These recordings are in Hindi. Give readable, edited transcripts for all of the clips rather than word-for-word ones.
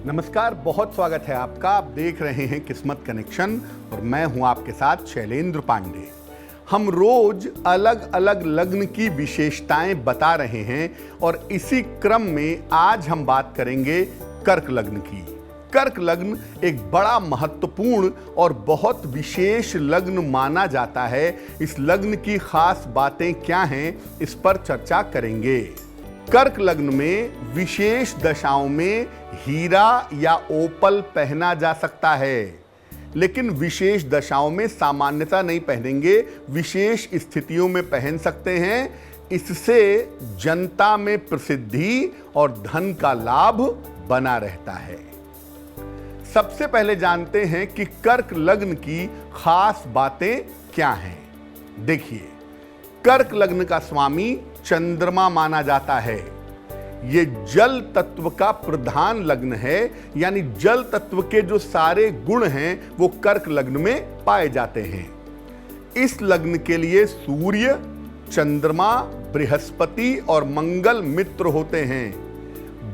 नमस्कार, बहुत स्वागत है आपका। आप देख रहे हैं किस्मत कनेक्शन और मैं हूं आपके साथ शैलेंद्र पांडे। हम रोज अलग अलग लग्न की विशेषताएं बता रहे हैं और इसी क्रम में आज हम बात करेंगे कर्क लग्न की। कर्क लग्न एक बड़ा महत्वपूर्ण और बहुत विशेष लग्न माना जाता है। इस लग्न की खास बातें क्या हैं, इस पर चर्चा करेंगे। कर्क लग्न में विशेष दशाओं में हीरा या ओपल पहना जा सकता है, लेकिन विशेष दशाओं में सामान्यता नहीं पहनेंगे, विशेष स्थितियों में पहन सकते हैं। इससे जनता में प्रसिद्धि और धन का लाभ बना रहता है। सबसे पहले जानते हैं कि कर्क लग्न की खास बातें क्या हैं। देखिए, कर्क लग्न का स्वामी चंद्रमा माना जाता है। ये जल तत्व का प्रधान लग्न है, यानी जल तत्व के जो सारे गुण हैं वो कर्क लग्न में पाए जाते हैं। इस लग्न के लिए सूर्य, चंद्रमा, बृहस्पति और मंगल मित्र होते हैं।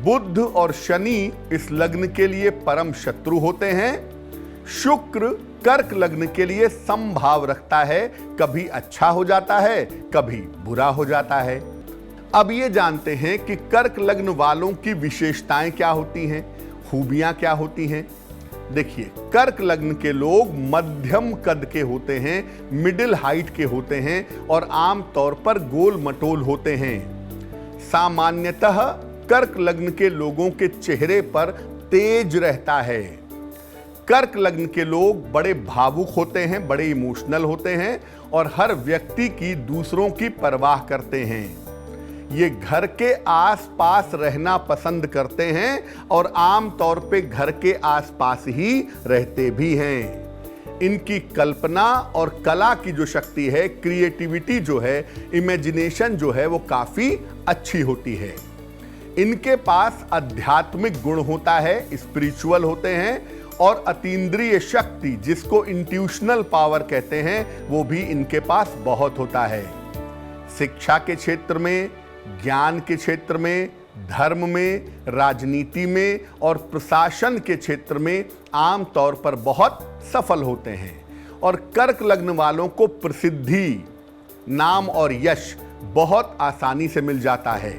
बुध और शनि इस लग्न के लिए परम शत्रु होते हैं। शुक्र कर्क लग्न के लिए समभाव रखता है, कभी अच्छा हो जाता है, कभी बुरा हो जाता है। अब ये जानते हैं कि कर्क लग्न वालों की विशेषताएं क्या होती हैं, खूबियां क्या होती हैं। देखिए, कर्क लग्न के लोग मध्यम कद के होते हैं, मिडिल हाइट के होते हैं और आम तौर पर गोल मटोल होते हैं। सामान्यतः कर्क लग्न के लोगों के चेहरे पर तेज रहता है। कर्क लग्न के लोग बड़े भावुक होते हैं, बड़े इमोशनल होते हैं और हर व्यक्ति की दूसरों की परवाह करते हैं। ये घर के आसपास रहना पसंद करते हैं और आम तौर पे घर के आसपास ही रहते भी हैं। इनकी कल्पना और कला की जो शक्ति है, क्रिएटिविटी जो है, इमेजिनेशन जो है, वो काफी अच्छी होती है। इनके पास आध्यात्मिक गुण होता है, स्पिरिचुअल होते हैं और अतीन्द्रिय शक्ति, जिसको इंट्यूशनल पावर कहते हैं, वो भी इनके पास बहुत होता है। शिक्षा के क्षेत्र में, ज्ञान के क्षेत्र में, धर्म में, राजनीति में और प्रशासन के क्षेत्र में आम तौर पर बहुत सफल होते हैं। और कर्क लग्न वालों को प्रसिद्धि, नाम और यश बहुत आसानी से मिल जाता है।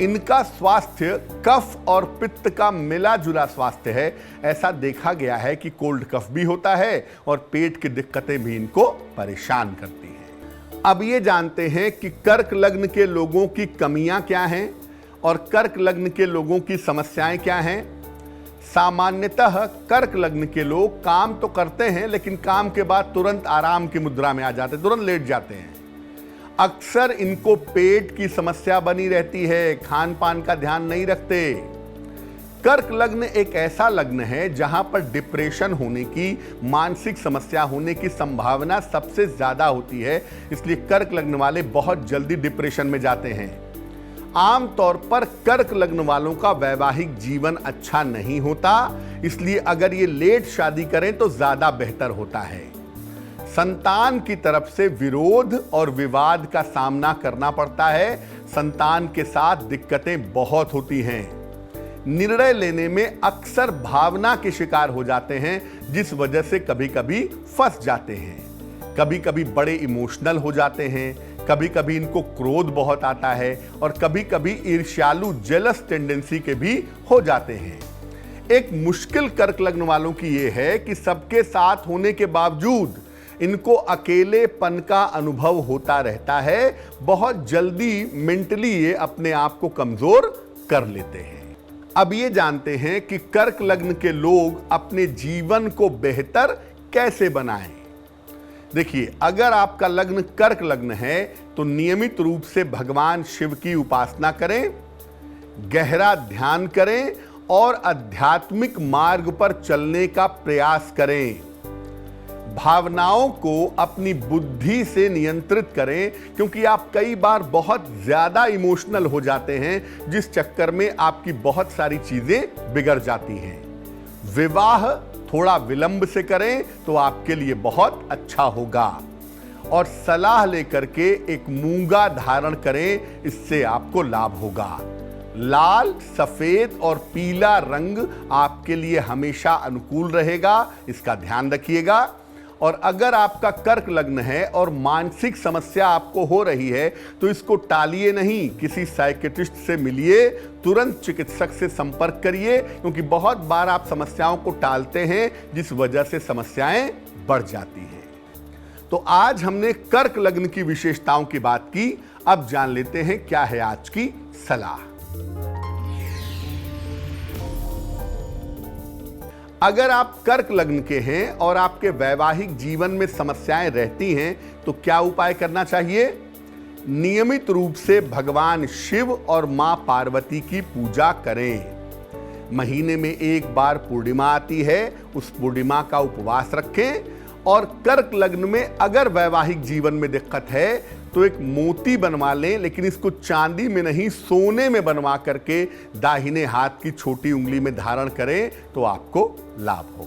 इनका स्वास्थ्य कफ और पित्त का मिला जुला स्वास्थ्य है। ऐसा देखा गया है कि कोल्ड कफ भी होता है और पेट की दिक्कतें भी इनको परेशान करती हैं। अब ये जानते हैं कि कर्क लग्न के लोगों की कमियां क्या हैं और कर्क लग्न के लोगों की समस्याएं क्या हैं। सामान्यतः कर्क लग्न के लोग काम तो करते हैं, लेकिन काम के बाद तुरंत आराम की मुद्रा में आ जाते हैं, तुरंत लेट जाते हैं। अक्सर इनको पेट की समस्या बनी रहती है, खान पान का ध्यान नहीं रखते। कर्क लग्न एक ऐसा लग्न है जहां पर डिप्रेशन होने की, मानसिक समस्या होने की संभावना सबसे ज्यादा होती है। इसलिए कर्क लग्न वाले बहुत जल्दी डिप्रेशन में जाते हैं। आम तौर पर कर्क लग्न वालों का वैवाहिक जीवन अच्छा नहीं होता, इसलिए अगर ये लेट शादी करें तो ज्यादा बेहतर होता है। संतान की तरफ से विरोध और विवाद का सामना करना पड़ता है। संतान के साथ दिक्कतें बहुत होती हैं। निर्णय लेने में अक्सर भावना के शिकार हो जाते हैं, जिस वजह से कभी कभी फंस जाते हैं। कभी कभी बड़े इमोशनल हो जाते हैं, कभी कभी इनको क्रोध बहुत आता है और कभी कभी ईर्ष्यालु, जेलस टेंडेंसी के भी हो जाते हैं। एक मुश्किल कर्क लग्न वालों की ये है कि सबके साथ होने के बावजूद इनको अकेलेपन का अनुभव होता रहता है। बहुत जल्दी मेंटली ये अपने आप को कमजोर कर लेते हैं। अब ये जानते हैं कि कर्क लग्न के लोग अपने जीवन को बेहतर कैसे बनाएं। देखिए, अगर आपका लग्न कर्क लग्न है तो नियमित रूप से भगवान शिव की उपासना करें, गहरा ध्यान करें और आध्यात्मिक मार्ग पर चलने का प्रयास करें। भावनाओं को अपनी बुद्धि से नियंत्रित करें, क्योंकि आप कई बार बहुत ज्यादा इमोशनल हो जाते हैं, जिस चक्कर में आपकी बहुत सारी चीजें बिगड़ जाती हैं। विवाह थोड़ा विलंब से करें तो आपके लिए बहुत अच्छा होगा और सलाह लेकर के एक मूंगा धारण करें, इससे आपको लाभ होगा। लाल, सफेद और पीला रंग आपके लिए हमेशा अनुकूल रहेगा, इसका ध्यान रखिएगा। और अगर आपका कर्क लग्न है और मानसिक समस्या आपको हो रही है तो इसको टालिए नहीं, किसी साइकियाट्रिस्ट से मिलिए, तुरंत चिकित्सक से संपर्क करिए, क्योंकि बहुत बार आप समस्याओं को टालते हैं जिस वजह से समस्याएं बढ़ जाती हैं। तो आज हमने कर्क लग्न की विशेषताओं की बात की, अब जान लेते हैं क्या है आज की सलाह। अगर आप कर्क लग्न के हैं और आपके वैवाहिक जीवन में समस्याएं रहती हैं तो क्या उपाय करना चाहिए? नियमित रूप से भगवान शिव और मां पार्वती की पूजा करें। महीने में एक बार पूर्णिमा आती है, उस पूर्णिमा का उपवास रखें। और कर्क लग्न में अगर वैवाहिक जीवन में दिक्कत है तो एक मोती बनवा लें, लेकिन इसको चांदी में नहीं, सोने में बनवा करके दाहिने हाथ की छोटी उंगली में धारण करें तो आपको लाभ होगा।